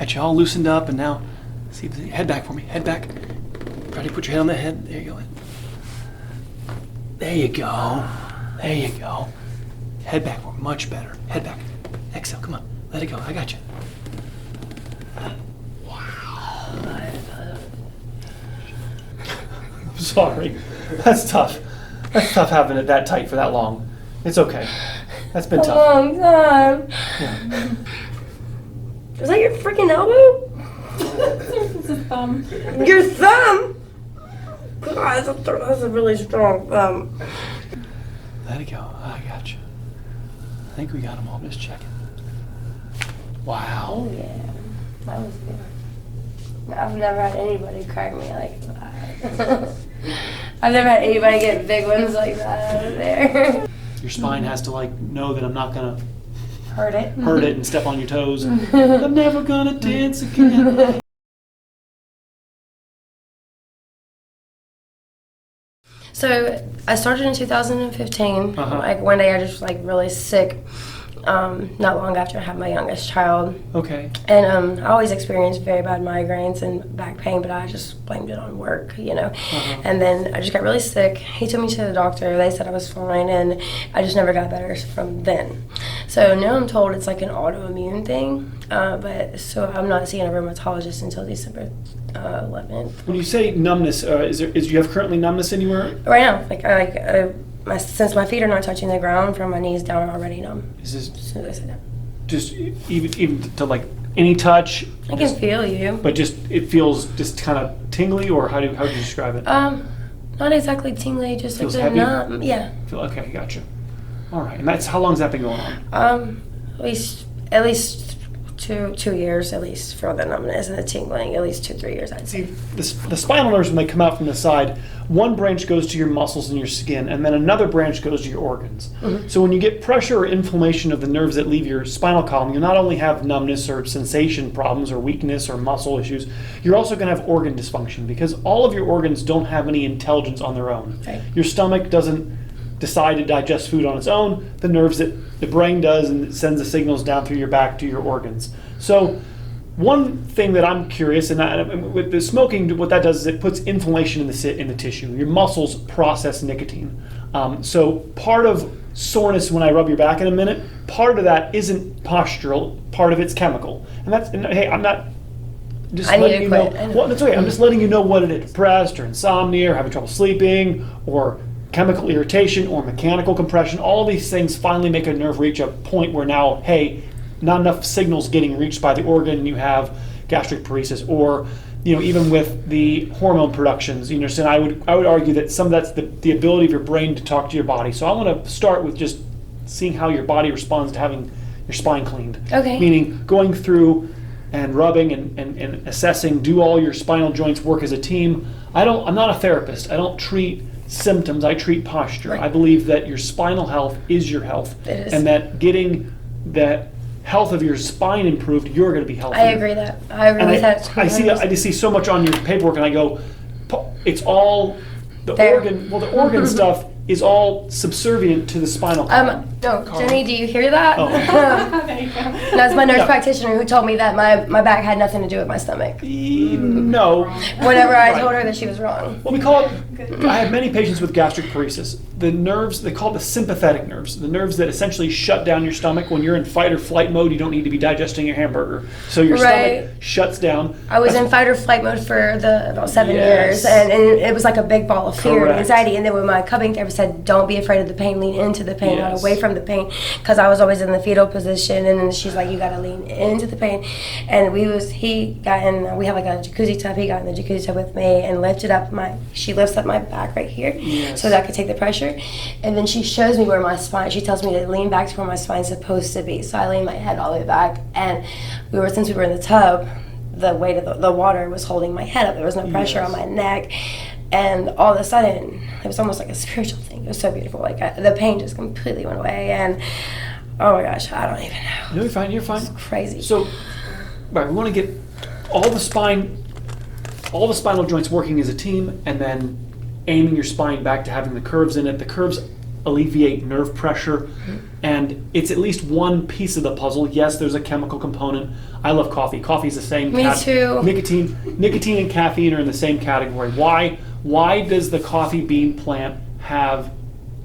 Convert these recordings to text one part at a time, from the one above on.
got you all loosened up, and now, see, head back for me. Head back. Try to put your head on the head. There you go. There you go. There you go. Head back for me. Much better. Head back. Exhale. Come on. Let it go. I got you. I'm sorry. That's tough. That's tough having it that tight for that long. It's okay. That's been tough. A long time. Yeah. Is that your freaking elbow? It's a thumb. Your thumb? God, that's a really strong thumb. Let it go. I got you. I think we got them all. Just checking. Wow. Oh, yeah. That was good. I've never had anybody crack me like that. I've never had anybody get big ones like that out of there. Your spine has to know that I'm not gonna Hurt it. hurt it and step on your toes. I'm never gonna dance again. So I started in 2015. Uh-huh. Like one day I just was really sick. Not long after I had my youngest child. Okay. And I always experienced very bad migraines and back pain, but I just blamed it on work, Uh-huh. And then I just got really sick. He took me to the doctor. They said I was fine, and I just never got better from then. So now I'm told it's like an autoimmune thing, but so I'm not seeing a rheumatologist until December 11th. When you say numbness, is you have currently numbness anywhere? Right now, since my feet are not touching the ground, from my knees down, I'm already numb. Is this As soon as I sit down. just even to any touch? I can feel you. But it feels just kind of tingly, or how do you describe it? Not exactly tingly, just Feels like heavy? numb. Yeah. Okay, gotcha. All right, and how long has that been going on? At least two years, at least, for the numbness and the tingling. At least 2-3 years, I'd say. See, the spinal nerves, when they come out from the side, one branch goes to your muscles and your skin, and then another branch goes to your organs. Mm-hmm. So when you get pressure or inflammation of the nerves that leave your spinal column, you'll not only have numbness or sensation problems or weakness or muscle issues, you're also going to have organ dysfunction, because all of your organs don't have any intelligence on their own. Right. Your stomach doesn't decide to digest food on its own. The nerves that the brain does, and it sends the signals down through your back to your organs. So one thing that I'm curious, and with the smoking, what that does is it puts inflammation in the tissue. Your muscles process nicotine. So part of soreness when I rub your back in a minute, part of that isn't postural, part of it's chemical. And hey, I'm not just letting you know. Well, that's okay. I'm just letting you know what it is: depressed or insomnia or having trouble sleeping or chemical irritation or mechanical compression. All these things finally make a nerve reach a point where now, hey, not enough signals getting reached by the organ, and you have gastric paresis, or even with the hormone productions. So I would argue that some of that's the ability of your brain to talk to your body. So I want to start with just seeing how your body responds to having your spine cleaned. Okay. Meaning going through and rubbing and assessing, do all your spinal joints work as a team? I'm not a therapist. I don't treat symptoms, I treat posture. Right. I believe that your spinal health is your health. It is. And that getting that health of your spine improved, you're going to be healthier. I agree that. I agree with that. I just see so much on your paperwork, and I go, it's all the There. organ. Well, the organ stuff is all subservient to the spinal column. No, Jenny, do you hear that? Oh. There you go. That's my nurse Yeah. practitioner who told me that my back had nothing to do with my stomach. No. Whenever I Right. told her that she was wrong. Well, we call it, I have many patients with gastric paresis. The nerves, they call it the sympathetic nerves, the nerves that essentially shut down your stomach. When you're in fight or flight mode, you don't need to be digesting your hamburger. So your Right. stomach shuts down. I was That's- in fight or flight mode for about 7 Yes. years, and it was like a big ball of fear and Correct. anxiety. And then when my cupping therapist said, "Don't be afraid of the pain, lean into the pain, not Yes. away from the pain," because I was always in the fetal position, and then she's like, "You got to lean into the pain." And we have like a jacuzzi tub. He got in the jacuzzi tub with me and lifted up she lifts up my back right here, Yes. so that I could take the pressure. And then she shows me where my spine. She tells me to lean back to where my spine's supposed to be. So I lean my head all the way back, and since we were in the tub, the weight of the water was holding my head up. There was no pressure Yes. on my neck. And all of a sudden, it was almost like a spiritual thing. It was so beautiful. The pain just completely went away. And oh my gosh, I don't even know. No, you're fine. You're fine. It's crazy. So, right, we want to get all the spinal joints working as a team, and then aiming your spine back to having the curves in it. The curves alleviate nerve pressure. And it's at least one piece of the puzzle. Yes, there's a chemical component. I love coffee. Coffee's the same. Me too. Nicotine and caffeine are in the same category. Why does the coffee bean plant have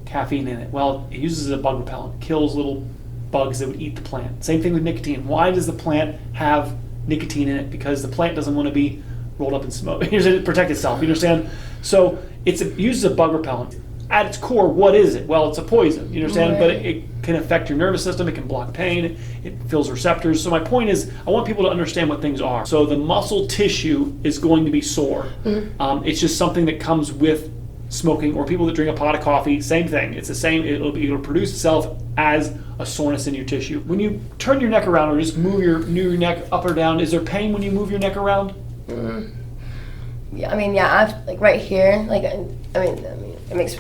caffeine in it? Well, it uses a bug repellent, kills little bugs that would eat the plant. Same thing with nicotine. Why does the plant have nicotine in it? Because the plant doesn't want to be rolled up in smoke. It to protect itself. You understand? So it uses a bug repellent. At its core, what is it? Well, it's a poison. You understand? Right. But it can affect your nervous system. It can block pain. It fills receptors. So my point is, I want people to understand what things are. So the muscle tissue is going to be sore. It's just something that comes with smoking, or people that drink a pot of coffee. Same thing. It's the same. It'll produce itself as a soreness in your tissue. When you turn your neck around or just move your neck up or down, is there pain when you move your neck around? Yeah, I mean, yeah, like right here, like I mean, it makes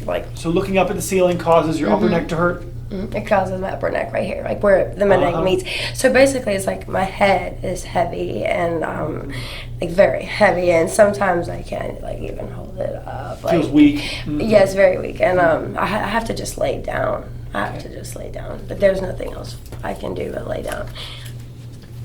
like. So looking up at the ceiling causes your upper neck to hurt? It causes my upper neck right here, like where my neck meets. So basically, it's like my head is heavy and like very heavy, and sometimes I can't like even hold it up. Like, Feels weak. Yeah, it's very weak, and I have to just lay down. But there's nothing else I can do but lay down.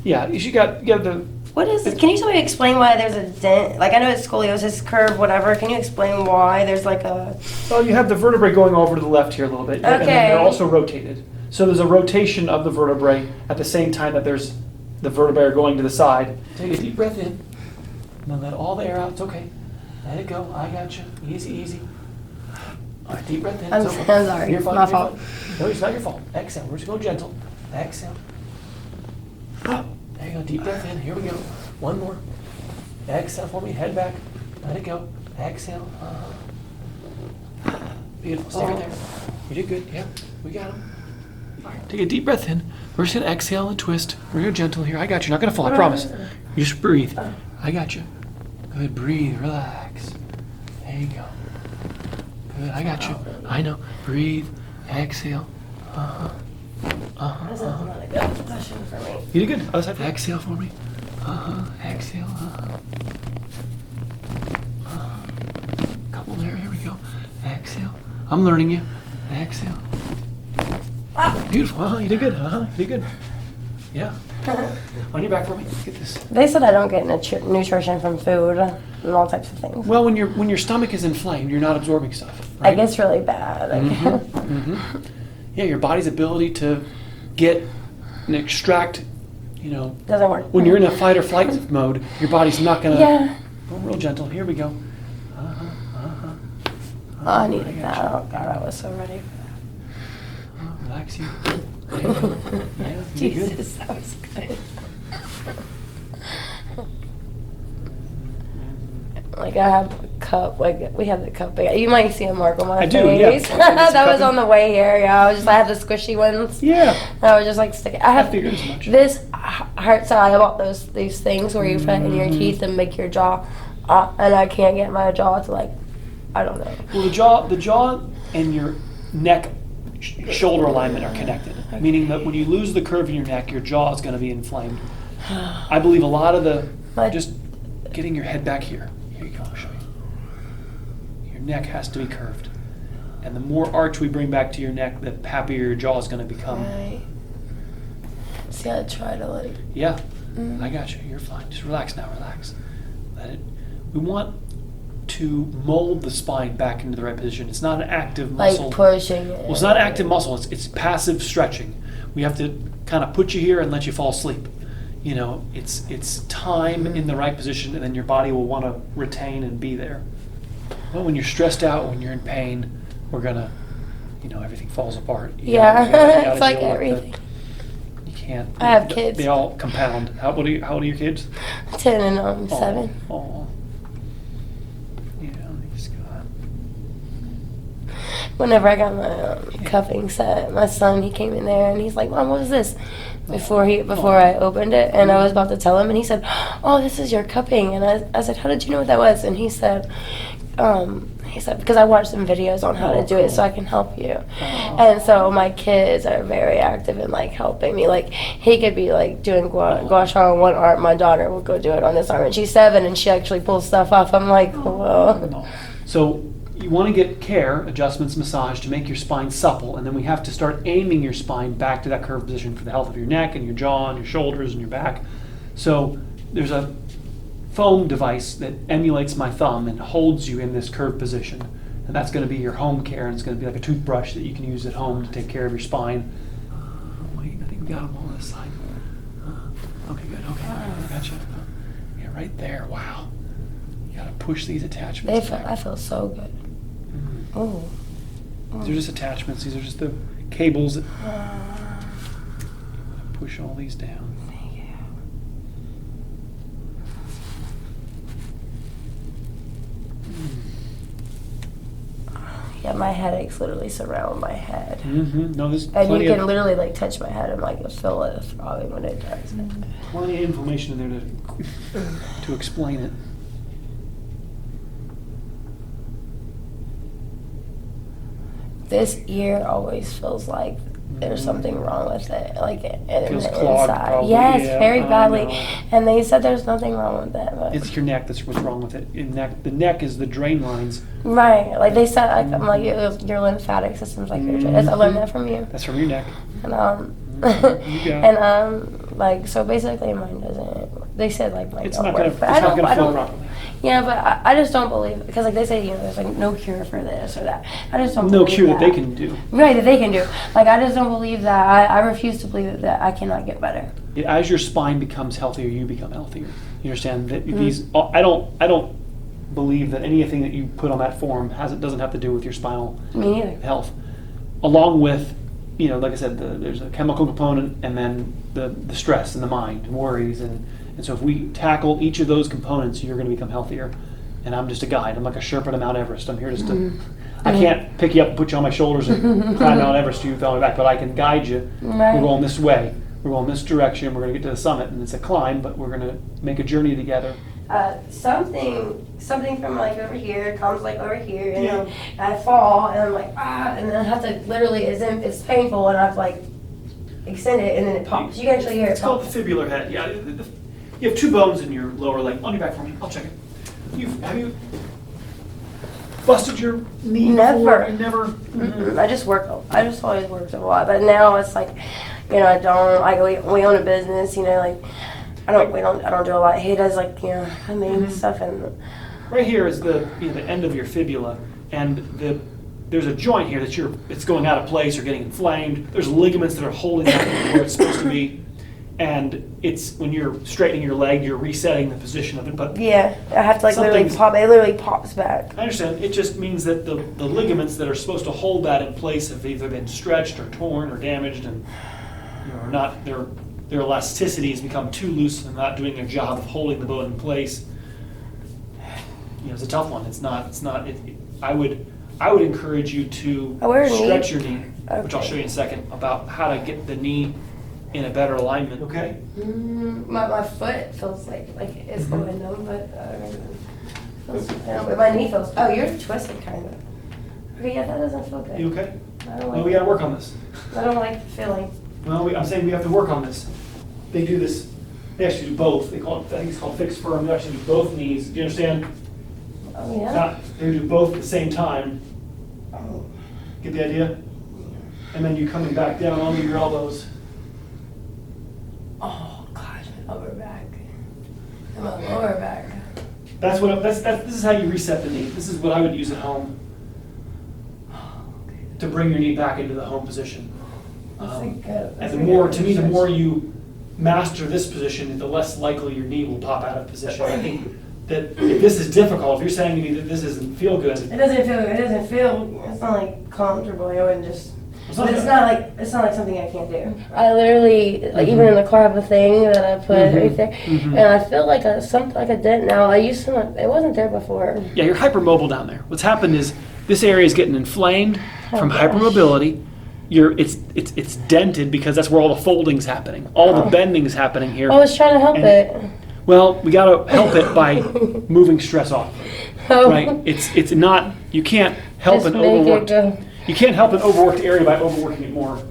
Yeah, you got the. What is this? Can you tell me, explain why there's a dent? Like, I know it's scoliosis, curve, whatever. Can you explain why there's like a... Well, you have the vertebrae going over to the left here a little bit. Okay. And then they're also rotated. So there's a rotation of the vertebrae at the same time that there's the vertebrae are going to the side. Take a deep breath in. And then let all the air out. It's okay. Let it go. I got you. Easy, easy. All right, deep breath in. I'm sorry. You're fine. My You're fault. fine. No, it's not your fault. Exhale. We're just going gentle. Exhale. There you go. Deep breath in. Here we go. One more. Exhale for me. Head back. Let it go. Exhale. Beautiful. Stay right there. You did good. Yeah. We got him. All right. Take a deep breath in. We're just going to exhale and twist. We're going to gentle here. I got you. You're not going to fall. I promise. You just breathe. I got you. Good. Breathe. Relax. There you go. Good. I got you. I know. Breathe. Exhale. This is not a good question for me. You did good. Other side. Exhale for me. Exhale. Couple there. Here we go. Exhale. I'm learning you. Exhale. Beautiful. You did good. You did good. Yeah. On your back for me. Get this. They said I don't get nutrition from food and all types of things. Well, when your stomach is inflamed, you're not absorbing stuff. Right? It gets really bad. Yeah, your body's ability to get and extract, Doesn't work. when you're in a fight or flight mode, your body's not gonna. Yeah. Oh, real gentle. Here we go. Oh, I needed that. Oh God, I was so ready. Relax you. Yeah, you did good. Jesus, that was good. Like I have a cup, like we have the cup. You might see a mark on my I face. do, yeah. That was on the way here. Yeah, I have the squishy ones. Yeah. I was just like sticking. I figured as much. This hurts. So I bought these things where you put in your teeth and make your jaw, and I can't get my jaw to I don't know. Well, the jaw and your neck shoulder alignment are connected, meaning that when you lose the curve in your neck, your jaw is going to be inflamed. I believe a lot of just getting your head back here. Here you go. I'll show you. Your neck has to be curved, and the more arch we bring back to your neck, the happier your jaw is going to become. Right. See, I try to Yeah, I got you. You're fine. Just relax now. Relax. Let it. We want to mold the spine back into the right position. It's not an active muscle. like pushing it. Well, it's not active muscle. It's passive stretching. We have to kind of put you here and let you fall asleep. It's time in the right position, and then your body will want to retain and be there. Well, when you're stressed out, when you're in pain, we're gonna, everything falls apart. You gotta It's like deal with everything. You can't. I have kids. They all compound. How old are your kids? 10 and 7. Oh. Yeah, just go on. Whenever I got my cuffing set, my son, he came in there and he's like, "Mom, what is this?" Before I opened it, and I was about to tell him, and he said, "Oh, this is your cupping." And I said, "How did you know what that was?" And he said, because I watched some videos on how to do it, so I can help you. And so my kids are very active in helping me. He could be doing gua sha on one arm. My daughter will go do it on this arm, and she's 7, and she actually pulls stuff off. I'm like, whoa. So you want to get care, adjustments, massage to make your spine supple, and then we have to start aiming your spine back to that curved position for the health of your neck and your jaw and your shoulders and your back. So there's a foam device that emulates my thumb and holds you in this curved position. And that's going to be your home care, and it's going to be like a toothbrush that you can use at home to take care of your spine. Wait, I think we got them all on this side. Okay, good. Okay, I gotcha. Yeah, right there. Wow. You got to push these attachments back. I feel so good. Oh. These are just attachments. These are just the cables that push all these down. Yeah, my headaches literally surround my head. Mm-hmm. No, there's And plenty you can of literally like touch my head and like feel it throbbing when it does it. plenty of information in there to explain it. This ear always feels like there's something wrong with it, like in Feels the clogged, inside. probably, Yes, yeah, very I badly. know. And they said there's nothing wrong with it. But It's your neck that's what's wrong with it. The neck is the drain lines. right, like they said, like I'm like your lymphatic system's like your. I learned that from you. That's from your neck. And You got it. and like so basically mine doesn't. They said like mine It's don't not work, gonna. but It's not I gonna flow don't. properly. Yeah, but I just don't believe because like they say there's like no cure for this or that. I just don't. No believe cure that they can do. Right, that they can do. Like I just don't believe that. I refuse to believe that I cannot get better. As your spine becomes healthier, you become healthier. You understand that these? I don't believe that anything that you put on that form doesn't have to do with your spinal Me neither. health, along with, like I said, there's a chemical component, and then the stress and the mind and worries, and so if we tackle each of those components, you're going to become healthier. And I'm just a guide. I'm like a Sherpa to Mount Everest. I'm here just to. I can't pick you up and put you on my shoulders and climb Mount Everest to you on my back, but I can guide you. Right. We're going this way. We're going this direction. We're going to get to the summit, and it's a climb, but we're going to make a journey together. Something from like over here comes like over here, and Yeah. then I fall, and I'm like and then I have to literally it's painful, and I have to like extend it, and then it pops. You can actually hear it It's called pop. the fibular head. Yeah, you have two bones in your lower leg. On your back for me. I'll check it. Have you busted your knee Never. before? Never. Mm-mm. I just always worked a lot, but now it's like, I don't like we own a business, like I don't do a lot. He does like stuff and. Right here is the the end of your fibula, and there's a joint here it's going out of place or getting inflamed. There's ligaments that are holding that where it's supposed to be, and it's when you're straightening your leg, you're resetting the position of it. But Yeah, I have to like literally Something's- pop. It literally pops back. I understand. It just means that the ligaments that are supposed to hold that in place have either been stretched or torn or damaged, and are not. Their elasticity has become too loose and not doing their job of holding the bone in place. It's a tough one. It's not. I would encourage you to I wear a knee. stretch your knee, which I'll Okay. show you in a second, about how to get the knee in a better alignment. Okay. My foot feels like it's going numb, but but my knee feels. Oh, you're twisted kind of. Okay, yeah, that doesn't feel good. You okay? I don't Well, like. we got to work on this. I don't like the feeling. Well, I'm saying we have to work on this. They do this. They actually do both. They call it. I think it's called fixed firm. They actually do both knees. Do you understand? Oh yeah. They do both at the same time. Oh. Get the idea? And then you coming back down onto your elbows. Oh gosh, my upper back. And my lower back. This is how you reset the knee. This is what I would use at home to bring your knee back into the home position. And the more you master this position, the less likely your knee will pop out of position. I think that if this is difficult, if you're saying to me that this doesn't feel good, It doesn't feel. It's not like comfortable. I wouldn't just. It's But not it's that- not like something I can't do. I literally even in the car I have a thing that I put right there, and I feel like a dent now. I used to not. It wasn't there before. Yeah, you're hypermobile down there. What's happened is this area is getting inflamed from gosh. hypermobility. It's dented because that's where all the folding's happening. All the bending's happening here. I was trying to help And- it. Well, we got to help it by moving stress off. Right? It's not. You can't help Just an make it overworked. go. You can't help an overworked area by overworking it more.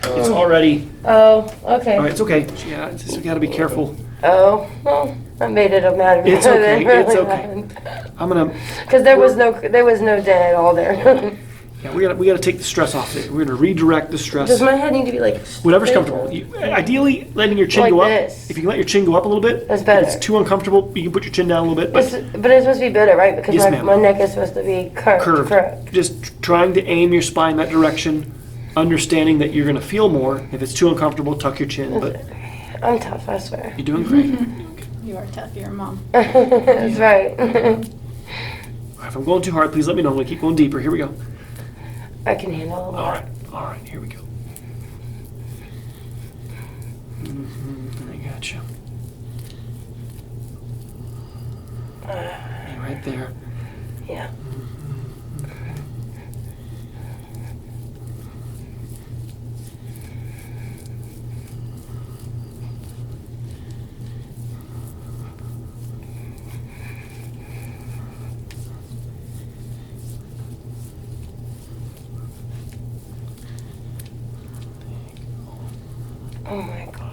It's already. Oh, okay. All right, it's okay. Yeah, we got to be careful. Oh, well, I made it a matter. It's okay. It's okay. I'm gonna. Because there was no dent at all there. Yeah, we gotta take the stress off it. We're gonna redirect the stress. Does my head need to be like Whatever's straight comfortable. or- Ideally, letting your chin Like go up. this. If you can let your chin go up a little bit, That's better. If it's too uncomfortable, you can put your chin down a little bit. But But it's supposed to be better, right? Because Yes, ma'am. my neck is supposed to be curved. curved. Correct. Just trying to aim your spine that direction, understanding that you're gonna feel more. If it's too uncomfortable, tuck your chin. But I'm tough, I swear. you're doing great. You are tough, you're a mom. That's right. All right, if I'm going too hard, please let me know. I'm gonna keep going deeper. Here we go. I can handle a All lot. right, here we go. I got you. Right there. Yeah. Oh my god.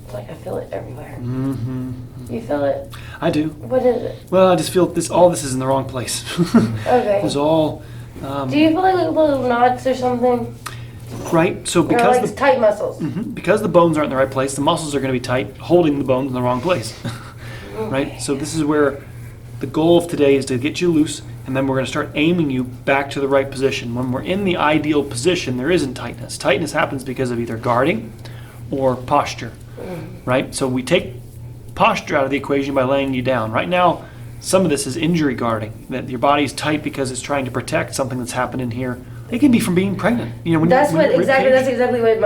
It's like I feel it everywhere. Mm-hmm. You feel it? I do. What is it? Well, I just feel all this is in the wrong place. Okay. It's all Do you feel like little knots or something? right. So Or because like tight muscles? because the bones aren't in the right place, the muscles are going to be tight, holding the bones in the wrong place. Right. So this is where the goal of today is to get you loose, and then we're going to start aiming you back to the right position. When we're in the ideal position, there isn't tightness. Tightness happens because of either guarding or posture. Right. So we take posture out of the equation by laying you down. Right now, some of this is injury guarding, that your body's tight because it's trying to protect something that's happened in here. It can be from being pregnant. You know, when That's you, when what your rib exactly. cage- That's exactly what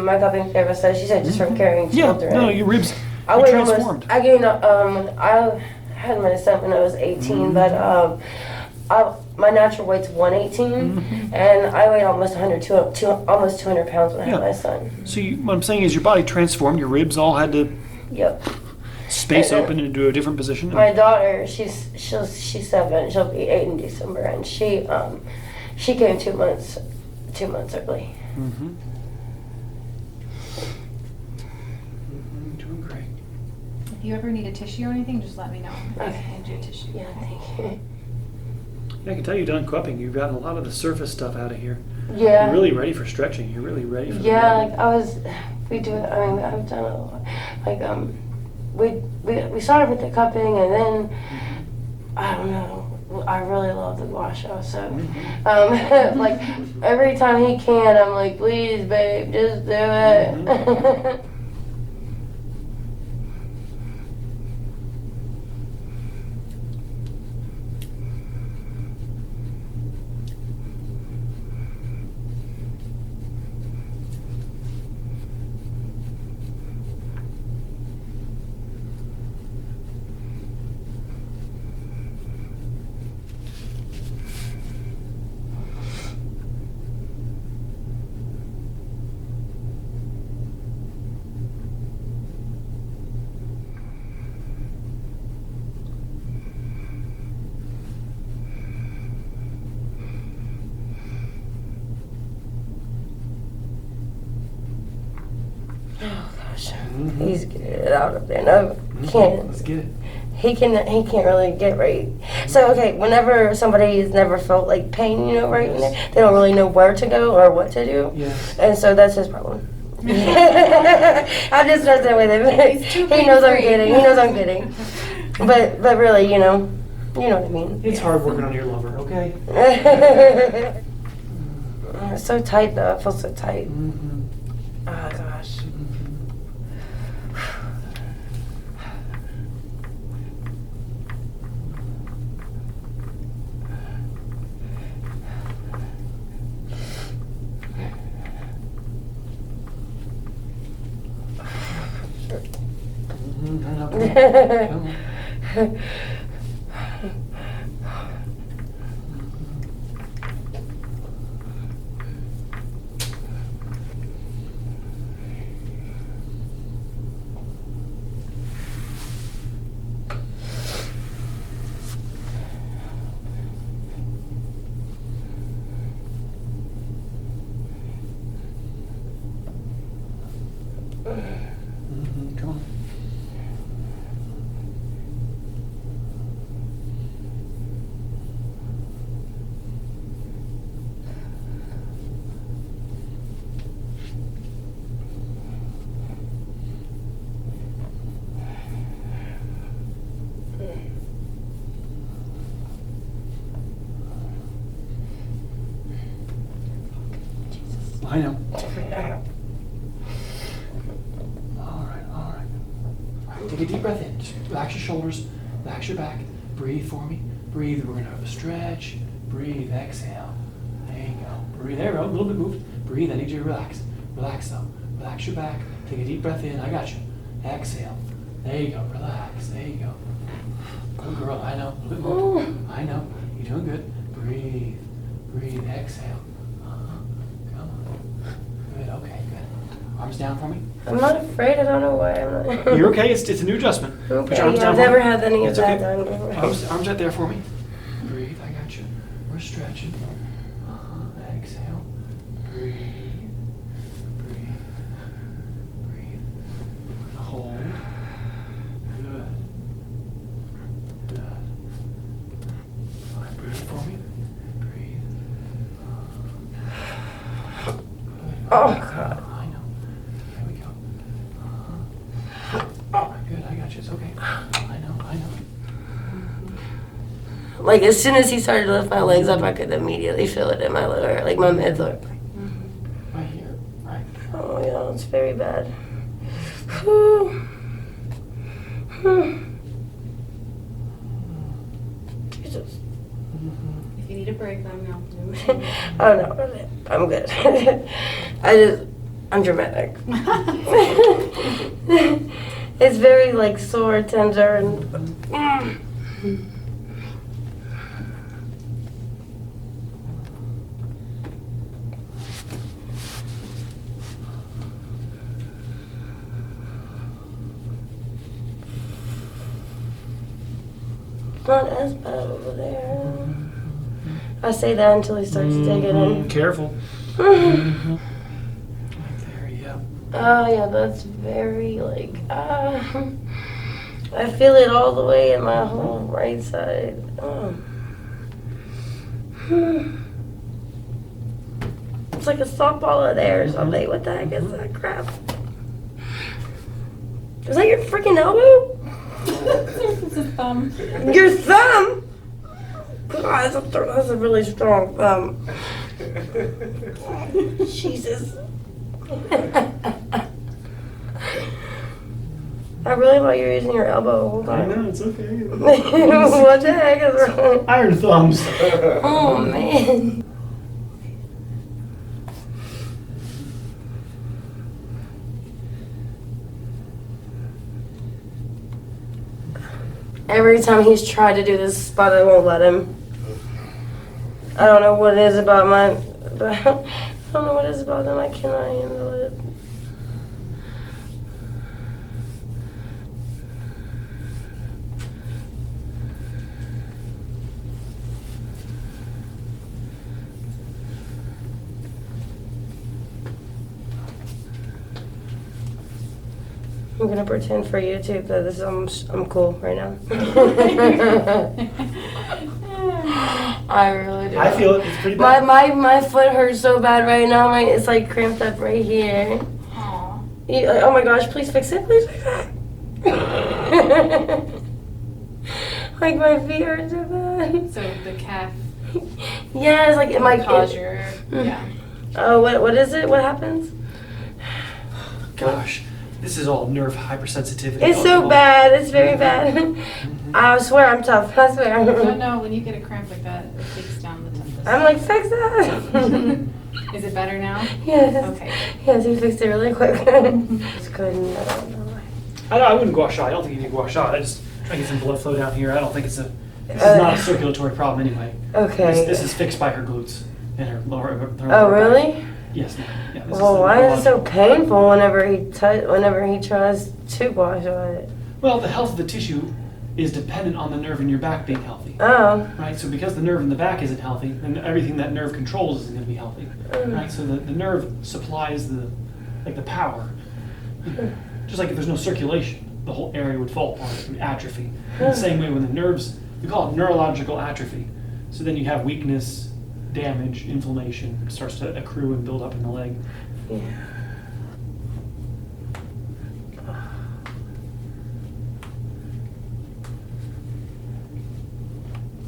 my cupping therapist said. She said just from carrying Yeah, children. no, your ribs I are weighed transformed. I gained. I had my son when I was 18, but my natural weight's 118, and I weighed almost 200 pounds when I had Yeah. my son. So what I'm saying is your body transformed. Your ribs all had to Yep. space And then open into a different position. My daughter, she's 7. She'll be 8 in December, and she came 2 months early. Mm-hmm. Doing great. If you ever need a tissue or anything, just let me know. I can hand you a tissue. Yeah, thank you. Yeah, I can tell you've done cupping. You've gotten a lot of the surface stuff out of here. Yeah. You're really ready for stretching. You're really ready for the Yeah, morning. like we do it. I mean, I've done it a lot. Like we started with the cupping, and then I don't know. I really love the gua sha. So, like every time he can, I'm like, please, babe, just do it. Oh gosh, he's getting it out up there. No, can't. Let's get it. He can't really get right. So okay, whenever somebody's never felt like pain, right in there, they don't really know where to go or what to do. Yes. And so that's his problem. I'm just messing with him. He knows I'm kidding. He knows I'm kidding. But really, you know what I mean. It's hard working on your lover, okay? It's so tight though. It feels so tight. Mm-hmm. Oh gosh. Come on. I know. All right. Take a deep breath in. Just relax your shoulders, relax your back. Breathe for me. Breathe. We're gonna have a stretch. Breathe. Exhale. There you go. Breathe. There we go. A little bit moved. Breathe. I need you to relax. Relax though. Relax your back. Take a deep breath in. I got you. Exhale. There you go. Relax. There you go. Good girl. I know. A little bit moved. I know. You're doing good. Breathe. Breathe. Exhale. Good, okay, good. Arms down for me. I'm not afraid. I don't know why I'm not. You're okay. It's a new adjustment. Okay, Put your arms yeah, down I've for never me. had any of It's that okay. done before. Arms right there for me. Breathe, I got you. We're stretching. Exhale. Breathe. Breathe. Breathe. Hold. Good. Good. All right, breathe for me. Breathe. Good. Oh, God. I know. There we go. Good, I got you. It's okay. I know. Like, as soon as he started to lift my legs up, I could immediately feel it in my lower, like my midfoot. Right here. Right. Oh, yeah, it's very bad. Jesus. If you need a break, let me know. Oh, no, I'm good. I'm dramatic. It's very, like, sore, tender, and... Not as bad over there. I say that until he starts digging in. Careful. Right there, yeah. Oh yeah, that's very like I feel it all the way in my whole right side. It's like a softball in there or something. What the heck is that crap? Is that your freaking elbow? It's a thumb. Your thumb? God, that's a really strong thumb. Jesus. I really thought you were using your elbow the whole I time. know, it's okay. What the heck is wrong? Iron thumbs. Oh, man. Every time he's tried to do this spot, I won't let him. I don't know what it is about mine, but I don't know what it is about them. I cannot handle it. I'm gonna pretend for YouTube that this is I'm cool right now. I really do. I feel it. It's pretty bad. My foot hurts so bad right now. It's like cramped up right here. Aw. Oh my gosh! Please fix it. Please fix it. Like my feet hurt so bad. So the calf Yeah, it's like it might cause your yeah. Oh, what is it? What happens? Gosh, this is all nerve hypersensitivity. It's so bad. It's very bad. I swear I'm tough. I swear. No, when you get a cramp like that, it takes down the temperature. I'm like, fix that. Is it better now? Yes. Okay. Yes, he fixed it really quick. Just couldn't. I don't know why. I wouldn't go shot. I don't think you need to go shot. I just try to get some blood flow down here. I don't think this is not a circulatory problem anyway. Okay. This is fixed by her glutes and her lower. Her Oh, lower back. really? Yes. Yeah, this Well, is why is it so neurological. painful whenever he tries to wash on it? Well, the health of the tissue is dependent on the nerve in your back being healthy. Oh. Right, so because the nerve in the back isn't healthy, then everything that nerve controls isn't going to be healthy. Right, so the nerve supplies the power. Just like if there's no circulation, the whole area would fall apart and atrophy. In the same way when the nerves, we call it neurological atrophy. So then you have weakness, damage, inflammation starts to accrue and build up in the leg. Yeah.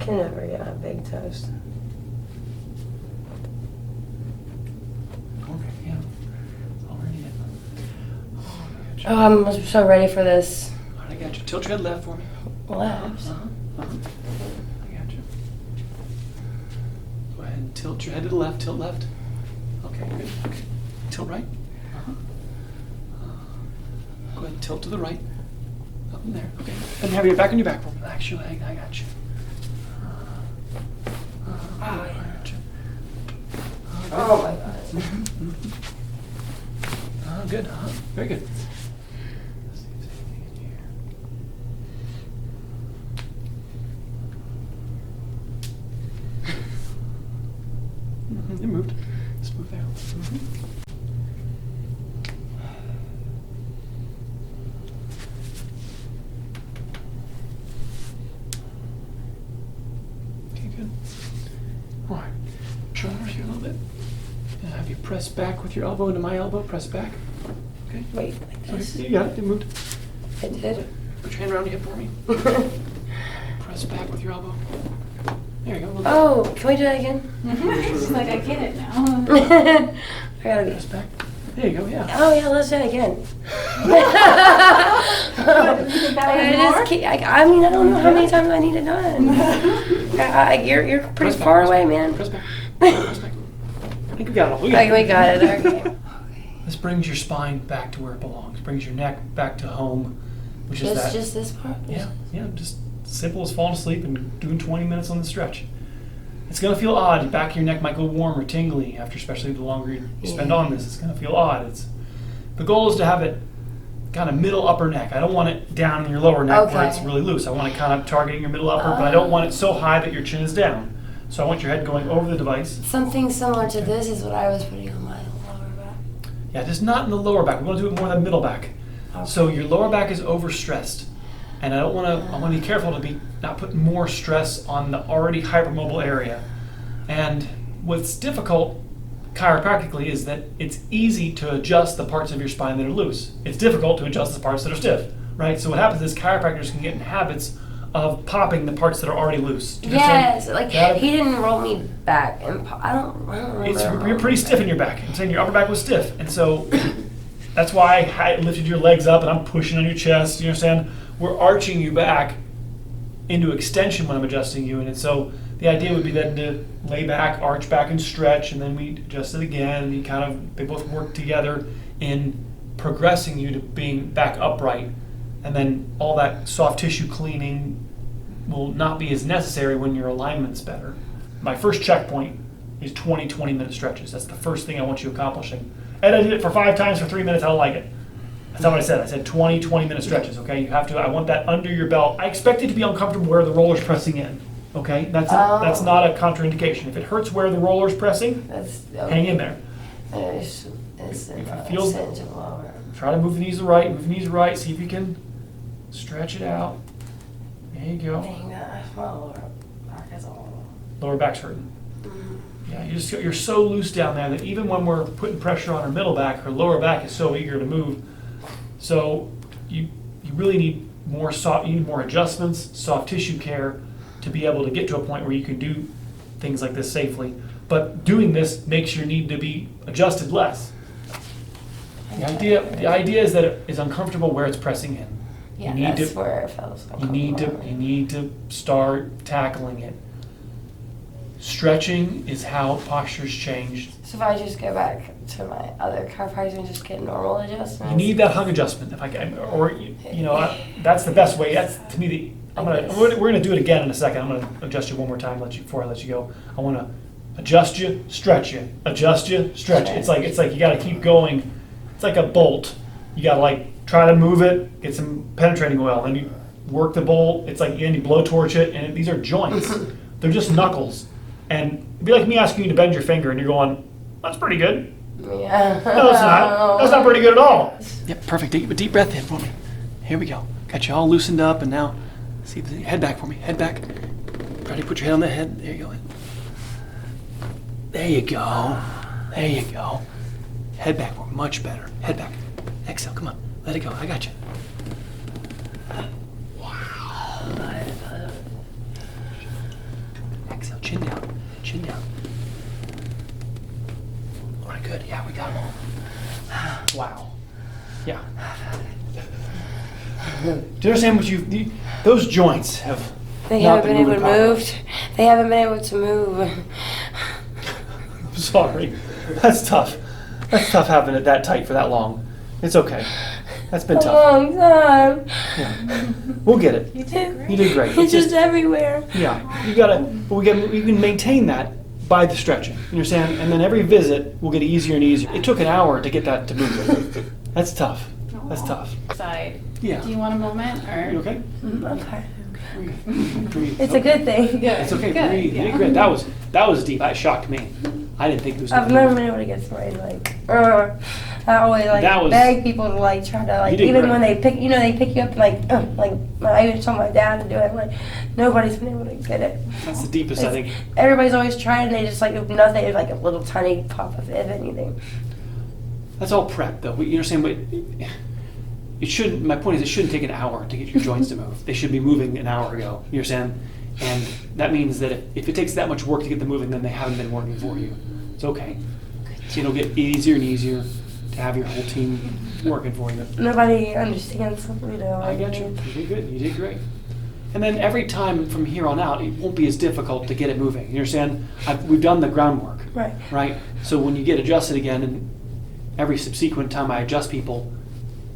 Can never get a big toast. Okay, yeah. Already in. Oh, I'm so ready for this. I got you. Tilt your head left for me. Labs. I got you. Go ahead and tilt your head to the left. Tilt left. Okay, good. Okay. Tilt right. Go ahead and tilt to the right. Up in there. Okay. And have your back on your back. Relax your leg. I got you. I got you. Oh my god. Good. Very good. Let's see if there's anything in here. It moved. Just move there. Okay, good. All right. Turn over here a little bit. And have you press back with your elbow into my elbow. Press back. Okay. Wait, like this? You got it. It moved. I did. Put your hand around your hip for me. Press back with your elbow. There you go. A little bit. Oh, can we do that again? She's like, I get it now. I gotta be. Press back. There you go. Yeah. Oh yeah, let's do it again. You think that I was just keep, I mean, I don't know how many times I need it done. You're pretty Press back, far press away, back, man. Press back. Press back. I think we got it all. We got it. Okay. This brings your spine back to where it belongs. Brings your neck back to home, which is that. Just this part. Yeah. Just simple as falling asleep and doing 20 minutes on the stretch. It's gonna feel odd. The back of your neck might go warm or tingly after, especially the longer you spend on this. It's gonna feel odd. The goal is to have it kind of middle upper neck. I don't want it down in your lower neck where it's really loose. I want it kind of targeting your middle upper, but I don't want it so high that your chin is down. So I want your head going over the device. Something similar to this is what I was putting on my lower back. Yeah, just not in the lower back. We want to do it more in the middle back. Okay. So your lower back is overstressed. And I want to be careful to be not put more stress on the already hypermobile area. And what's difficult chiropractically is that it's easy to adjust the parts of your spine that are loose. It's difficult to adjust the parts that are stiff, right? So what happens is chiropractors can get in habits of popping the parts that are already loose. Do you Yes, understand? like he didn't roll me back, and I don't remember. You're pretty stiff in your back. I'm saying your upper back was stiff, and so that's why I lifted your legs up and I'm pushing on your chest. You understand? We're arching you back into extension when I'm adjusting you, and so the idea would be then to lay back, arch back, and stretch, and then we adjust it again. And they both work together in progressing you to being back upright, and then all that soft tissue cleaning will not be as necessary when your alignment's better. My first checkpoint is 20-minute stretches. That's the first thing I want you accomplishing. And I did it for 5 times for 3 minutes. I don't like it. That's not what I said. I said 20-minute stretches. Okay, you have to. I want that under your belt. I expect it to be uncomfortable where the roller's pressing in. Okay, that's not a contraindication. If it hurts where the roller's pressing, hang in there. It's If it feels, lower. try to move the knees to the right. Move the knees to the right. See if you can stretch it out. There you go. Dang, my lower back is all. Lower back's hurting. Yeah, you're so loose down there that even when we're putting pressure on her middle back, her lower back is so eager to move. So you really need more adjustments, soft tissue care to be able to get to a point where you can do things like this safely. But doing this makes your need to be adjusted less. The idea is that it is uncomfortable where it's pressing in. Yeah, that's where it feels. You need to start tackling it. Stretching is how posture's changed. So if I just go back to my other chiropractor and just get normal adjustments? You need that hug adjustment, if I can, or that's the best way. That's to me we're gonna do it again in a second. I'm gonna adjust you one more time before I let you go. I want to adjust you, stretch you, adjust you, stretch you. It's like you got to keep going. It's like a bolt. You got to try to move it, get some penetrating oil, then you work the bolt. It's like you blowtorch it, and these are joints. They're just knuckles. And it'd be like me asking you to bend your finger, and you're going, that's pretty good. Yeah. No, it's not. That's not pretty good at all. Yep, perfect. Take a deep breath in for me. Here we go. Got you all loosened up, and now, see, head back for me. Head back. Try to put your head on the head. There you go. There you go. There you go. Head back for me. Much better. Head back. Exhale. Come on. Let it go. I got you. Wow. Exhale. Chin down. Chin down. All right, good. Yeah, we got them all. Wow. Yeah. Do you understand what those joints have They not haven't been able to moving move. They haven't been able to move. I'm sorry. That's tough. That's tough having it that tight for that long. It's okay. That's been A tough. long time. Yeah. We'll get it. You did great. You did great. It's just everywhere. Yeah. You gotta, but we can maintain that by the stretching. You understand? And then every visit will get easier and easier. It took an hour to get that to move. That's tough. That's tough. Side. Yeah. Do you want a moment or? You okay? Okay. Breathe. It's a good thing. Good. It's okay. Good. Breathe. You Yeah. did great. That was deep. That shocked me. I didn't think it was. I've gonna never move. been able to get somebody I always That was- beg people to try to You did even great. when they pick they pick you up I even told my dad to do it nobody's been able to get it. That's the deepest I think. Everybody's always trying. They just nothing. It's like a little tiny pop of if anything. That's all prep, though. You understand? But it shouldn't. My point is, it shouldn't take an hour to get your joints to move. They should be moving an hour ago. You understand? And that means that if it takes that much work to get them moving, then they haven't been working for you. It's okay. So it'll get easier and easier to have your whole team working for you. Nobody understands. I get you. You did good. You did great. And then every time from here on out, it won't be as difficult to get it moving. You understand? We've done the groundwork. Right. Right? So when you get adjusted again, and every subsequent time I adjust people,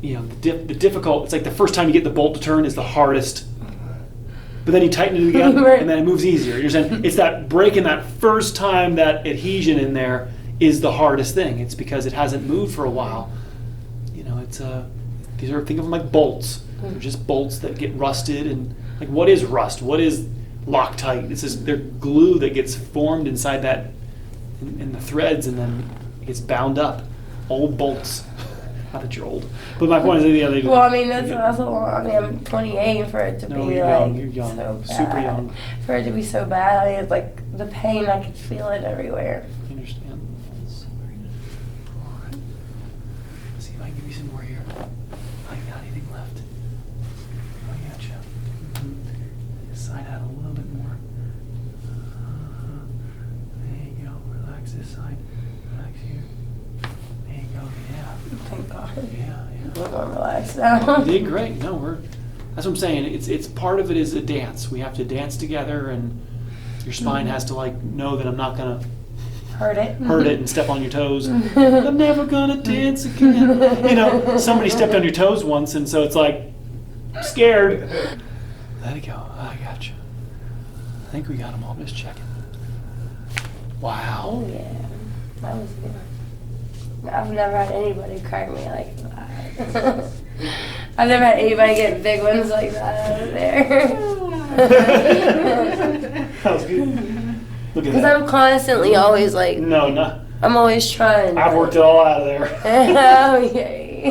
the difficult, it's like the first time you get the bolt to turn is the hardest. But then you tighten it again, Right. and then it moves easier. You understand? It's that break in that first time, that adhesion in there is the hardest thing. It's because it hasn't moved for a while. It's these are, think of them like bolts. They're just bolts that get rusted. And like, what is rust? What is Loctite? It's just, they're glue that gets formed inside that in the threads, and then it gets bound up. Old bolts. Not that you're old, but my point is, they. Well, that's a long. I'm 28 for it to No, be you're young, you're young. so bad. Super young. For it to be so bad, it's like the pain. I could feel it everywhere. You understand? Alright. Let's see if I can give you some more here. I ain't got anything left. I got you. This side out a little bit more. There you go. Relax this side. Relax here. There you go. Yeah. Thank God. Yeah. I'm gonna relax now. You did great. No, that's what I'm saying. It's part of it is a dance. We have to dance together, and your spine has to know that I'm not gonna Hurt it. hurt it and step on your toes. I'm never gonna dance again. Somebody stepped on your toes once, and so it's like, I'm scared. Let it go. I got you. I think we got them all. Just checking. Wow. Oh yeah, that was good. I've never had anybody crack me like that. I've never had anybody get big ones like that out of there. That was good. Look at Because that. I'm constantly always No. I'm always trying. I've worked it all out of there. Oh yay.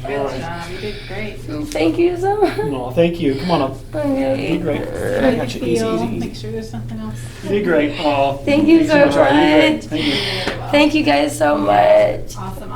Good job. You did great. Thank you so much. No, thank you. Come on up. Okay. You did great. I got you. Easy, easy, Make easy. sure there's something else. You did great. Oh, Thank you so All right, you did great. much. Thank you. Really well. Thank you guys so much. Awesome.